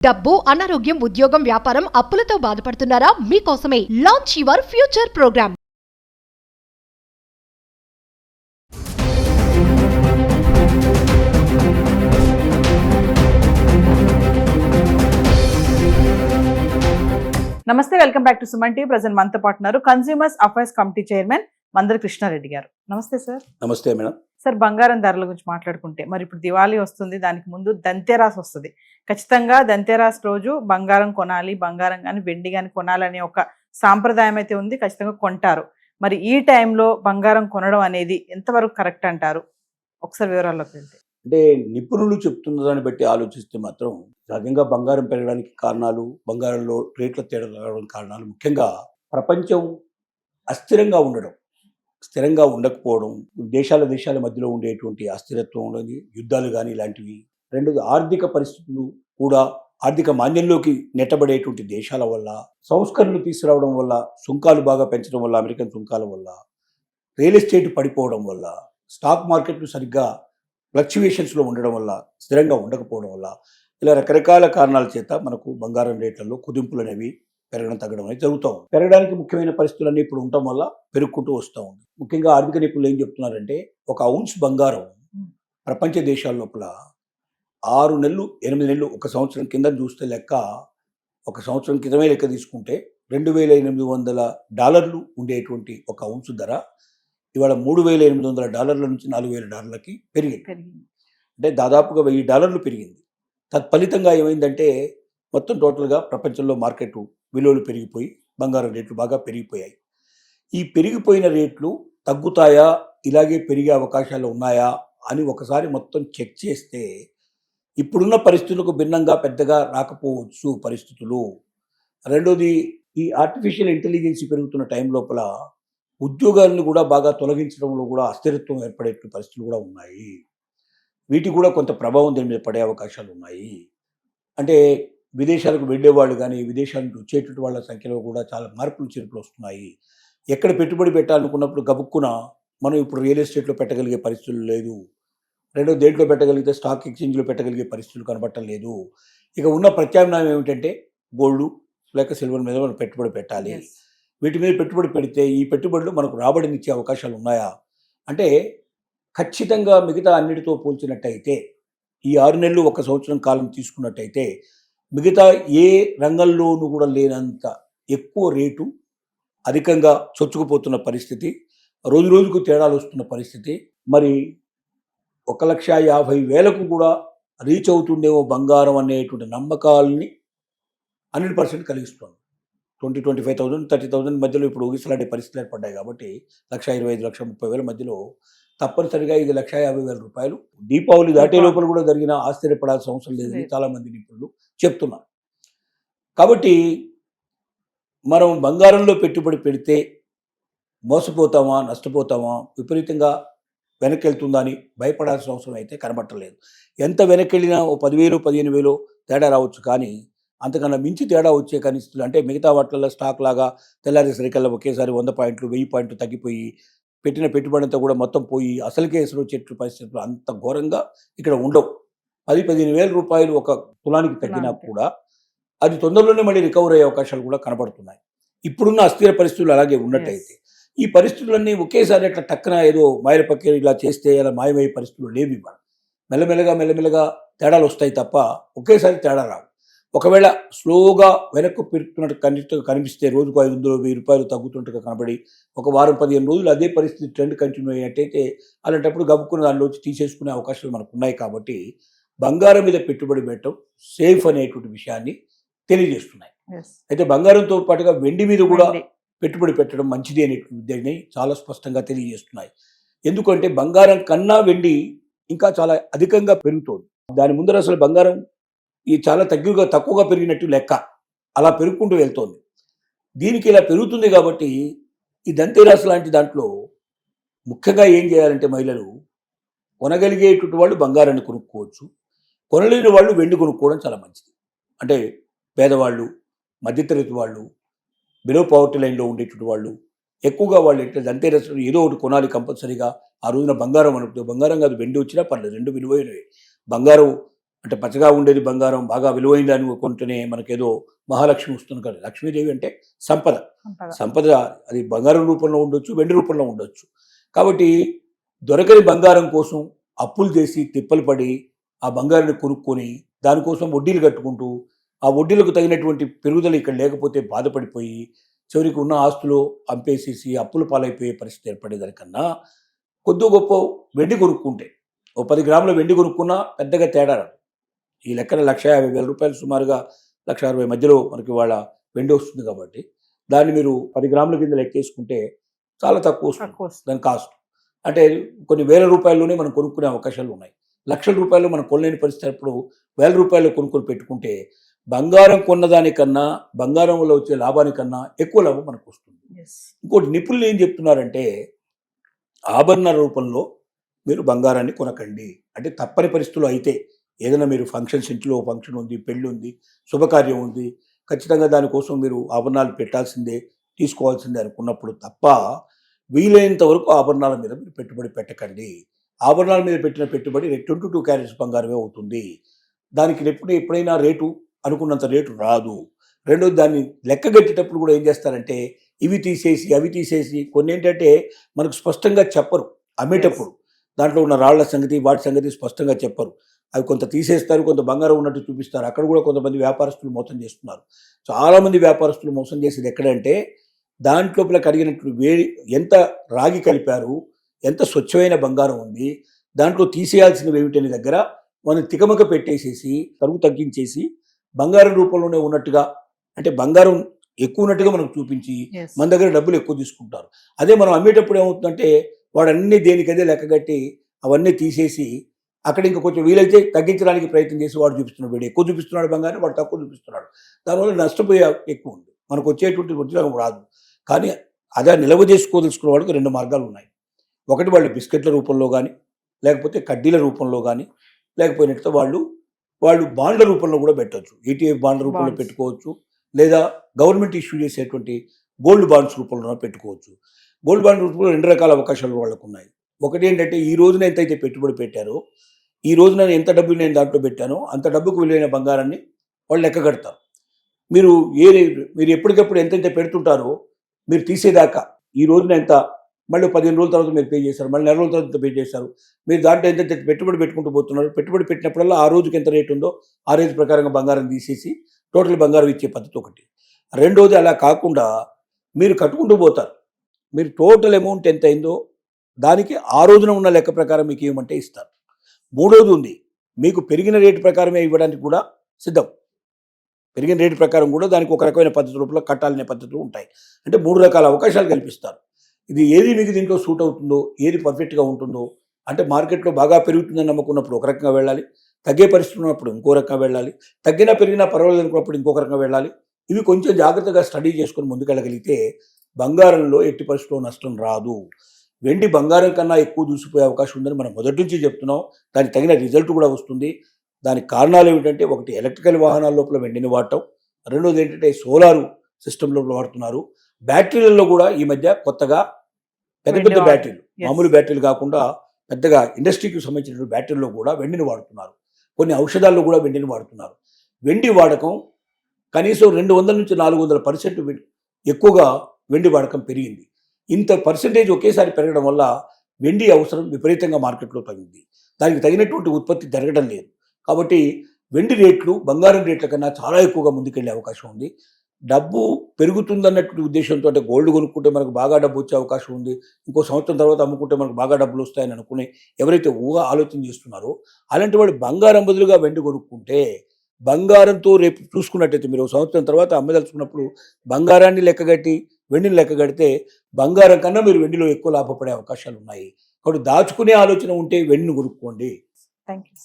డబ్బు, అనారోగ్యం, ఉద్యోగం, వ్యాపారం, అప్పులతో బాధపడుతున్నారా? మీకోసమే లాంచ్ యువర్ ఫ్యూచర్ ప్రోగ్రామ్. నమస్తే, welcome back to Suman TV. Present మనతో పాటు ఉన్నారు consumers affairs committee chairman Mandari Krishnareddy గారు. నమస్తే సార్. నమస్తే మేడం. సార్, బంగారం ధరల గురించి మాట్లాడుకుంటే మరి ఇప్పుడు దివాళీ వస్తుంది, దానికి ముందు దంతెరాస్ వస్తుంది. ఖచ్చితంగా దంతెరాస్ రోజు బంగారం కొనాలి, బంగారం కానీ వెండి కానీ కొనాలనే ఒక సాంప్రదాయం అయితే ఉంది, ఖచ్చితంగా కొంటారు. మరి ఈ టైంలో బంగారం కొనడం అనేది ఎంతవరకు కరెక్ట్ అంటారు? ఒకసారి వివరాల్లోకి వెళ్తే. అంటే నిపుణులు చెప్తున్న దాన్ని బట్టి ఆలోచిస్తే మాత్రం సహజంగా బంగారం పెరగడానికి కారణాలు, బంగారంలో రేట్ల తేడా రావడానికి కారణాలు ముఖ్యంగా ప్రపంచం అస్థిరంగా ఉండడం, స్థిరంగా ఉండకపోవడం, దేశాల మధ్యలో ఉండేటువంటి అస్థిరత్వం అనేది, యుద్ధాలు కానీ ఇలాంటివి. రెండోది ఆర్థిక పరిస్థితులు కూడా ఆర్థిక మాంద్యంలోకి నెట్టబడేటువంటి దేశాల వల్ల, సంస్కరణలు తీసుకురావడం వల్ల, సుంకాలు బాగా పెంచడం వల్ల, అమెరికన్ సుంకాల వల్ల, రియల్ ఎస్టేట్ పడిపోవడం వల్ల, స్టాక్ మార్కెట్లు సరిగ్గా ఫ్లక్చువేషన్స్లో ఉండడం వల్ల, స్థిరంగా ఉండకపోవడం వల్ల, ఇలా రకరకాల కారణాల చేత మనకు బంగారం రేట్లలో కుదింపులు అనేవి పెరగడం తగ్గడం అనేది జరుగుతూ ఉంది. పెరగడానికి ముఖ్యమైన పరిస్థితులన్నీ ఇప్పుడు ఉండటం వల్ల పెరుగుకుంటూ వస్తూ ఉంది. ముఖ్యంగా ఆర్థిక నిపుణులు ఏం చెప్తున్నారంటే, ఒక ఔన్స్ బంగారం ప్రపంచ దేశాల లోపల 6 నెలలు 8 నెలలు, ఒక సంవత్సరం కింద చూస్తే లెక్క, ఒక సంవత్సరం క్రితమే లెక్క తీసుకుంటే $2,800 ఉండేటువంటి ఒక ఔన్స్ ధర ఇవాళ $3,800 నుంచి $4,000 పెరిగింది. అంటే దాదాపుగా $1,000 పెరిగింది. తత్ఫలితంగా ఏమైందంటే మొత్తం టోటల్గా ప్రపంచంలో మార్కెట్ విలువలు పెరిగిపోయి బంగారం రేట్లు బాగా పెరిగిపోయాయి. ఈ పెరిగిపోయిన రేట్లు తగ్గుతాయా, ఇలాగే పెరిగే అవకాశాలు ఉన్నాయా అని ఒకసారి మొత్తం చెక్ చేస్తే ఇప్పుడున్న పరిస్థితులకు భిన్నంగా పెద్దగా రాకపోవచ్చు పరిస్థితులు. రెండోది, ఈ ఆర్టిఫిషియల్ ఇంటెలిజెన్స్ పెరుగుతున్న టైం లోపల ఉద్యోగాలను కూడా బాగా తొలగించడంలో కూడా అస్థిరత్వం ఏర్పడే పరిస్థితులు కూడా ఉన్నాయి. వీటికి కూడా కొంత ప్రభావం దీని మీద పడే అవకాశాలు ఉన్నాయి. అంటే విదేశాలకు వెళ్ళేవాళ్ళు కానీ, విదేశాల నుంచి వచ్చేటువంటి వాళ్ళ సంఖ్యలో కూడా చాలా మార్పులు చేర్పులు వస్తున్నాయి. ఎక్కడ పెట్టుబడి పెట్టాలనుకున్నప్పుడు గబుక్కున మనం ఇప్పుడు రియల్ ఎస్టేట్లో పెట్టగలిగే పరిస్థితులు లేదు. రెండో, దేంట్లో పెట్టగలిగితే స్టాక్ ఎక్స్చేంజ్లో పెట్టగలిగే పరిస్థితులు కనబడటం లేదు. ఇక ఉన్న ప్రత్యామ్నాయం ఏమిటంటే గోల్డ్ లేక సిల్వర్ మీద మనం పెట్టుబడి పెట్టాలి. వీటి మీద పెట్టుబడి పెడితే ఈ పెట్టుబడులు మనకు రాబడిని ఇచ్చే అవకాశాలు ఉన్నాయా అంటే, ఖచ్చితంగా మిగతా అన్నిటితో పోల్చినట్టయితే, ఈ 6 నెలలు ఒక సంవత్సరం కాలం తీసుకున్నట్టయితే మిగతా ఏ రంగంలోనూ కూడా లేనంత ఎక్కువ రేటు, అధికంగా చొచ్చుకుపోతున్న పరిస్థితి, రోజు రోజుకు తేడాలు వస్తున్న పరిస్థితి. మరి 1,50,000 కూడా రీచ్ అవుతుందేమో బంగారం అనేటువంటి నమ్మకాలని 100% కలిగిస్తుంది. 20,000-25,000, 30,000 మధ్యలో ఇప్పుడు ఊగిసలాడే పరిస్థితులు ఏర్పడ్డాయి. కాబట్టి 1,25,000, 1,30,000 మధ్యలో తప్పనిసరిగా ఇది $1,50,000 దీపావళి దాటే లోపల కూడా జరిగిన ఆశ్చర్యపడాల్సిన అవసరం లేదని చాలామంది నిపుణులు చెప్తున్నారు. కాబట్టి మనం బంగారంలో పెట్టుబడి పెడితే మోసపోతామా, నష్టపోతామా, విపరీతంగా వెనక్కి వెళ్తుందా అని భయపడాల్సిన అవసరం అయితే కనబట్టలేదు. ఎంత వెనక్కి వెళ్ళినా ఓ 10,000, 15,000 తేడా రావచ్చు, కానీ అంతకన్నా మించి తేడా వచ్చే కనిపిస్తుంది. అంటే మిగతా వాటిల్లో స్టాక్ లాగా తెల్లారేసరికల్లా ఒకేసారి 100 పాయింట్లు 1000 పాయింట్లు తగ్గిపోయి పెట్టిన పెట్టుబడి అంతా కూడా మొత్తం పోయి అసలుకే ఎసరు వచ్చేట్లు పరిస్థితులు అంత ఘోరంగా ఇక్కడ ఉండవు. 10,000-15,000 రూపాయలు ఒక తులానికి తగ్గినా కూడా అది తొందరలోనే మళ్ళీ రికవర్ అయ్యే అవకాశాలు కూడా కనబడుతున్నాయి. ఇప్పుడున్న అస్థిర పరిస్థితులు అలాగే ఉన్నట్టయితే, ఈ పరిస్థితులన్నీ ఒకేసారి అట్లా టక్కన ఏదో మాయల పక్కన ఇలా చేస్తే అలా మాయమయ్యే పరిస్థితులు లేవు. ఇవ్వాలి మెల్లమెల్లగా తేడాలు వస్తాయి తప్ప ఒకేసారి తేడా రావు. ఒకవేళ స్లోగా వెనక్కు పెరుగుతున్నట్టు కనిపిస్తే, రోజుకు $500-1000 తగ్గుతున్నట్టుగా కనబడి ఒక వారం 15 రోజులు అదే పరిస్థితి ట్రెండ్ కంటిన్యూ అయ్యేటైతే అలాంటప్పుడు గబుక్కున్న దానిలోంచి తీసేసుకునే అవకాశాలు మనకు ఉన్నాయి. కాబట్టి బంగారం మీద పెట్టుబడి పెట్టడం సేఫ్ అనేటువంటి విషయాన్ని తెలియజేస్తున్నాయి. అయితే బంగారంతో పాటుగా వెండి మీద కూడా పెట్టుబడి పెట్టడం మంచిది అనేటువంటి విద్యని చాలా స్పష్టంగా తెలియజేస్తున్నాయి. ఎందుకంటే బంగారం కన్నా వెండి ఇంకా చాలా అధికంగా పెరుగుతోంది. దాని ముందర అసలు బంగారం ఈ చాలా తక్కువగా పెరిగినట్టు లెక్క, అలా పెరుగుకుంటూ వెళ్తోంది. దీనికి ఇలా పెరుగుతుంది కాబట్టి ఈ దంతెరాస్ లాంటి దాంట్లో ముఖ్యంగా ఏం చేయాలంటే, మహిళలు కొనగలిగేటువంటి వాళ్ళు బంగారాన్ని కొనుక్కోవచ్చు, కొనలేని వాళ్ళు వెండి కొనుక్కోవడం చాలా మంచిది. అంటే పేదవాళ్ళు, మధ్యతరగతి వాళ్ళు, బిలో పవర్టీ లైన్లో ఉండేటువంటి వాళ్ళు ఎక్కువగా వాళ్ళు ఏంటంటే దంతెరాస్ ఏదో ఒకటి కొనాలి కంపల్సరీగా. ఆ రోజున బంగారం అనుకుంటే, బంగారం కాదు వెండి వచ్చినా పర్లేదు, రెండు విలువైనవి. బంగారం అంటే పచ్చగా ఉండేది బంగారం బాగా విలువైంది అని కొంటేనే మనకేదో మహాలక్ష్మి వస్తుంది కదా. లక్ష్మీదేవి అంటే సంపద. సంపద అది బంగారం రూపంలో ఉండొచ్చు, వెండి రూపంలో ఉండొచ్చు. కాబట్టి దొరకని బంగారం కోసం అప్పులు చేసి తిప్పలు పడి ఆ బంగారాన్ని కొనుక్కొని దానికోసం వడ్డీలు కట్టుకుంటూ ఆ వడ్డీలకు తగినటువంటి పెరుగుదల ఇక్కడ లేకపోతే బాధపడిపోయి చివరికి ఉన్న ఆస్తులు అంపేసేసి అప్పుల పాలైపోయే పరిస్థితి ఏర్పడేదానికన్నా కొద్ది గొప్ప వెండి కొనుక్కుంటే ఓ 10 గ్రాముల వెండి కొనుక్కున్నా పెద్దగా తేడా రాదు. ఈ లెక్కన 1,50,000 రూపాయలు సుమారుగా 1,60,000 మధ్యలో మనకి వాళ్ళ వెండి వస్తుంది కాబట్టి దాన్ని మీరు 10 గ్రాముల కింద లెక్కేసుకుంటే చాలా తక్కువ వస్తుంది దాని కాస్ట్. అంటే కొన్ని వేల రూపాయల్లోనే మనం కొనుక్కునే అవకాశాలు ఉన్నాయి. లక్షల రూపాయలు మనం కొనలేని పరిస్థితి అప్పుడు 1,000 రూపాయలు కొనుక్కొని పెట్టుకుంటే బంగారం కొన్నదానికన్నా బంగారం వల్ల వచ్చే లాభానికన్నా ఎక్కువ లాభం మనకు వస్తుంది. ఇంకోటి నిపుణులు ఏం చెప్తున్నారంటే ఆభరణ రూపంలో మీరు బంగారాన్ని కొనకండి. అంటే తప్పని పరిస్థితులు అయితే ఏదైనా మీరు ఫంక్షన్స్, ఇంట్లో ఫంక్షన్ ఉంది, పెళ్ళి ఉంది, శుభకార్యం ఉంది, ఖచ్చితంగా దానికోసం మీరు ఆభరణాలు పెట్టాల్సిందే, తీసుకోవాల్సిందే అనుకున్నప్పుడు తప్ప వీలైనంత వరకు ఆభరణాల మీద మీరు పెట్టుబడి పెట్టకండి. ఆభరణాల మీద పెట్టిన పెట్టుబడి 22 క్యారెట్స్ బంగారమే అవుతుంది. దానికి ఎప్పుడైనా రేటు అనుకున్నంత రేటు రాదు. రెండోది దాన్ని లెక్కగట్టేటప్పుడు కూడా ఏం చేస్తారంటే ఇవి తీసేసి అవి తీసేసి కొన్ని ఏంటంటే మనకు స్పష్టంగా చెప్పరు అమ్మేటప్పుడు. దాంట్లో ఉన్న రాళ్ల సంగతి వాటి సంగతి స్పష్టంగా చెప్పరు. అవి కొంత తీసేస్తారు, కొంత బంగారం ఉన్నట్టు చూపిస్తారు. అక్కడ కూడా కొంతమంది వ్యాపారస్తులు మోసం చేస్తున్నారు. చాలామంది వ్యాపారస్తులు మోసం చేసేది ఎక్కడంటే దాంట్లోపల కడిగినట్టు ఎంత రాగి కలిపారు, ఎంత స్వచ్ఛమైన బంగారం ఉంది, దాంట్లో తీసేయాల్సినవి ఏమిటనే దగ్గర మనం తికమక పెట్టేసేసి తరుగు తగ్గించేసి బంగారం రూపంలోనే ఉన్నట్టుగా, అంటే బంగారం ఎక్కువ ఉన్నట్టుగా మనకు చూపించి మన దగ్గర డబ్బులు ఎక్కువ తీసుకుంటారు. అదే మనం అమ్మేటప్పుడు ఏమవుతుందంటే వాడు అన్ని దేనికదే లెక్కగట్టి అవన్నీ తీసేసి అక్కడ ఇంకా కొంచెం వీలైతే తగ్గించడానికి ప్రయత్నం చేసి వాడు చూపిస్తున్నాడు, వీడు ఎక్కువ చూపిస్తున్నాడు బంగారం, వాడు తక్కువ చూపిస్తున్నాడు. దానివల్ల నష్టపోయే ఎక్కువ ఉంది, మనకు వచ్చేటువంటి ఉద్యోగం రాదు. కానీ అదే నిల్వ చేసుకోదలుచుకున్న వాళ్ళకి 2 మార్గాలు ఉన్నాయి. ఒకటి వాళ్ళు బిస్కెట్ల రూపంలో కానీ, లేకపోతే కడ్డీల రూపంలో కానీ, లేకపోయినట్టు వాళ్ళు బాండ్ల రూపంలో కూడా పెట్టవచ్చు. ETF బాండ్ల రూపంలో పెట్టుకోవచ్చు, లేదా గవర్నమెంట్ ఇష్యూ చేసేటువంటి గోల్డ్ బాండ్స్ రూపంలో పెట్టుకోవచ్చు. గోల్డ్ బాండ్ రూపంలో 2 రకాల అవకాశాలు వాళ్ళకు ఉన్నాయి. ఒకటి ఏంటంటే ఈ రోజున ఎంతైతే పెట్టుబడి పెట్టారో, ఈ రోజున ఎంత డబ్బు నేను దాంట్లో పెట్టానో అంత డబ్బుకు విలువైన బంగారాన్ని వాళ్ళు లెక్క కడతారు. మీరు ఎప్పటికప్పుడు ఎంతైతే పెడుతుంటారో మీరు తీసేదాకా ఈ రోజున ఎంత, మళ్ళీ 15 రోజుల తర్వాత మీరు పే చేస్తారు, మళ్ళీ 4 రోజుల తర్వాత పే చేస్తారు. మీరు దాంట్లో ఎంత పెట్టుబడి పెట్టుకుంటూ పోతున్నారు. పెట్టుబడి పెట్టినప్పుడల్లా ఆ రోజుకి ఎంత రేటు ఉందో ఆ రేటు ప్రకారంగా బంగారం తీసేసి టోటల్ బంగారం ఇచ్చే పద్ధతి ఒకటి. రెండోది అలా కాకుండా మీరు కట్టుకుంటూ పోతారు. మీరు టోటల్ అమౌంట్ ఎంత అయిందో దానికి ఆ రోజున ఉన్న లెక్క ప్రకారం మీకు ఏమంటే ఇస్తారు. మూడోది ఉంది, మీకు పెరిగిన రేటు ప్రకారమే ఇవ్వడానికి కూడా సిద్ధం. పెరిగిన రేటు ప్రకారం కూడా దానికి ఒక రకమైన పద్ధతి రూపంలో కట్టాలనే పద్ధతులు ఉంటాయి. అంటే 3 రకాల అవకాశాలు కల్పిస్తారు. ఇది ఏది మీకు దీంట్లో సూట్ అవుతుందో, ఏది పర్ఫెక్ట్గా ఉంటుందో, అంటే మార్కెట్లో బాగా పెరుగుతుందని నమ్ముకున్నప్పుడు ఒక రకంగా వెళ్ళాలి, తగ్గే పరిస్థితి ఉన్నప్పుడు ఇంకో రకంగా వెళ్ళాలి, తగ్గినా పెరిగినా పర్వాలేదు అనుకున్నప్పుడు ఇంకొక రకంగా వెళ్ళాలి. ఇవి కొంచెం జాగ్రత్తగా స్టడీ చేసుకొని ముందుకెళ్ళగలిగితే బంగారంలో ఎట్టి పరిస్థితుల్లో నష్టం రాదు. వెండి బంగారం కన్నా ఎక్కువ దూసిపోయే అవకాశం ఉందని మనం మొదటి నుంచి చెప్తున్నాం. దానికి తగిన రిజల్ట్ కూడా వస్తుంది. దానికి కారణాలు ఏమిటంటే ఒకటి ఎలక్ట్రికల్ వాహనాల లోపల వెండిని వాడటం, రెండోది ఏంటంటే సోలారు సిస్టమ్ లోపల వాడుతున్నారు. బ్యాటరీలలో కూడా ఈ మధ్య కొత్తగా పెద్ద బ్యాటరీలు, మామూలు బ్యాటరీలు కాకుండా పెద్దగా ఇండస్ట్రీకి సంబంధించిన బ్యాటరీలో కూడా వెండిని వాడుతున్నారు. కొన్ని ఔషధాల్లో కూడా వెండిని వాడుతున్నారు. వెండి వాడకం కనీసం 200 నుంచి 400% ఎక్కువగా వెండి వాడకం పెరిగింది. ఇంత పర్సెంటేజ్ ఒకేసారి పెరగడం వల్ల వెండి అవసరం విపరీతంగా మార్కెట్లో తగ్గింది. దానికి తగినటువంటి ఉత్పత్తి జరగడం లేదు. కాబట్టి వెండి రేట్లు బంగారం రేట్ల కన్నా చాలా ఎక్కువగా ముందుకెళ్లే అవకాశం ఉంది. డబ్బు పెరుగుతుందన్నటువంటి ఉద్దేశంతో అంటే గోల్డ్ కొనుక్కుంటే మనకు బాగా డబ్బు వచ్చే అవకాశం ఉంది, ఇంకో సంవత్సరం తర్వాత అమ్ముకుంటే మనకు బాగా డబ్బులు వస్తాయని అనుకునే ఎవరైతే ఆలోచన చేస్తున్నారో అలాంటి వాళ్ళు బంగారం బదులుగా వెండి కొనుక్కుంటే బంగారంతో రేపు చూసుకున్నట్టయితే మీరు సంవత్సరం తర్వాత అమ్మదలుచుకున్నప్పుడు బంగారాన్ని లెక్కగట్టి వెండిని లెక్కగడితే బంగారం కన్నా మీరు వెండిలో ఎక్కువ లాభపడే అవకాశాలు ఉన్నాయి. కాబట్టి దాచుకునే ఆలోచన ఉంటే వెండిని కొనుక్కోండి. Thank you.